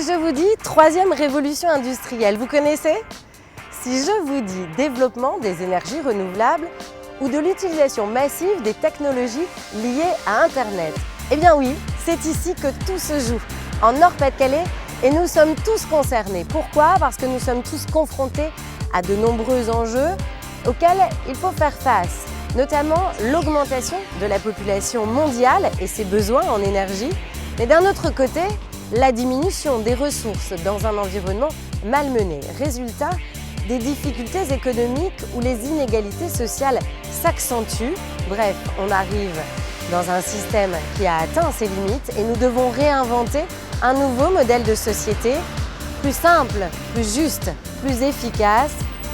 si je vous dis troisième révolution industrielle, vous connaissez? Si je vous dis développement des énergies renouvelables ou de l'utilisation massive des technologies liées à Internet, eh bien oui, c'est ici que tout se joue, en Nord-Pas-de-Calais, et nous sommes tous concernés. Pourquoi? Parce que nous sommes tous confrontés à de nombreux enjeux auxquels il faut faire face, notamment l'augmentation de la population mondiale et ses besoins en énergie, mais d'un autre côté, la diminution des ressources dans un environnement malmené. Résultat, des difficultés économiques où les inégalités sociales s'accentuent. Bref, on arrive dans un système qui a atteint ses limites et nous devons réinventer un nouveau modèle de société plus simple, plus juste, plus efficace,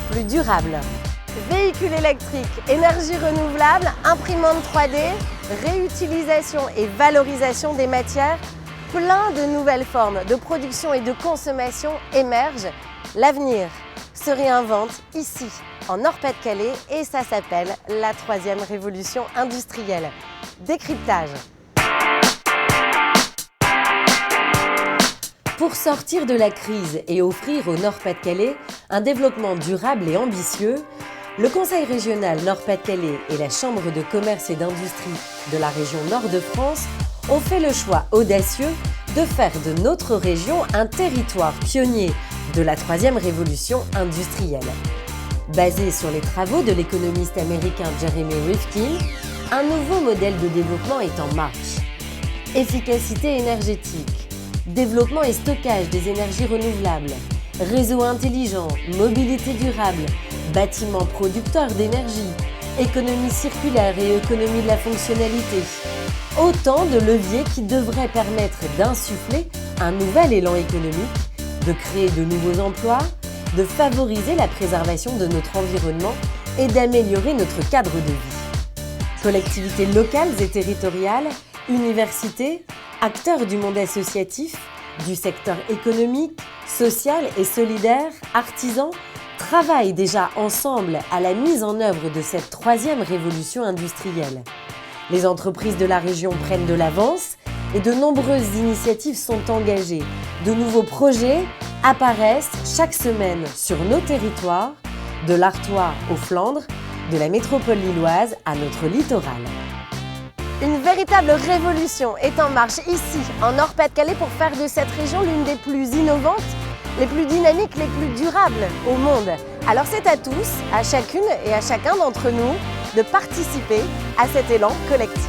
plus durable. Véhicules électriques, énergie renouvelable, imprimante 3D, réutilisation et valorisation des matières, plein de nouvelles formes de production et de consommation émergent. L'avenir se réinvente ici, en Nord-Pas-de-Calais, et ça s'appelle la troisième révolution industrielle. Décryptage. Pour sortir de la crise et offrir au Nord-Pas-de-Calais un développement durable et ambitieux, le Conseil régional Nord-Pas-de-Calais et la Chambre de commerce et d'industrie de la région Nord-de-France ont fait le choix audacieux de faire de notre région un territoire pionnier de la troisième révolution industrielle. Basé sur les travaux de l'économiste américain Jeremy Rifkin, un nouveau modèle de développement est en marche. Efficacité énergétique, développement et stockage des énergies renouvelables, réseau intelligent, mobilité durable, bâtiments producteurs d'énergie, économie circulaire et économie de la fonctionnalité. Autant de leviers qui devraient permettre d'insuffler un nouvel élan économique, de créer de nouveaux emplois, de favoriser la préservation de notre environnement et d'améliorer notre cadre de vie. Collectivités locales et territoriales, universités, acteurs du monde associatif, du secteur économique, social et solidaire, artisans, travaillent déjà ensemble à la mise en œuvre de cette troisième révolution industrielle. Les entreprises de la région prennent de l'avance et de nombreuses initiatives sont engagées. De nouveaux projets apparaissent chaque semaine sur nos territoires, de l'Artois aux Flandres, de la métropole lilloise à notre littoral. Une véritable révolution est en marche ici, en Nord-Pas-de-Calais, pour faire de cette région l'une des plus innovantes, les plus dynamiques, les plus durables au monde. Alors c'est à tous, à chacune et à chacun d'entre nous de participer à cet élan collectif.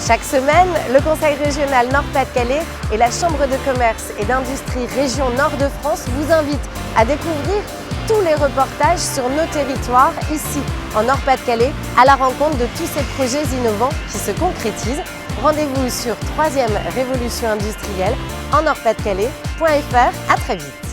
Chaque semaine, le Conseil régional Nord-Pas-de-Calais et la Chambre de commerce et d'industrie région Nord-de-France vous invitent à découvrir tous les reportages sur nos territoires, ici en Nord-Pas-de-Calais, à la rencontre de tous ces projets innovants qui se concrétisent. Rendez-vous sur troisième révolution industrielle en nord-pas-de-calais.fr. À très vite.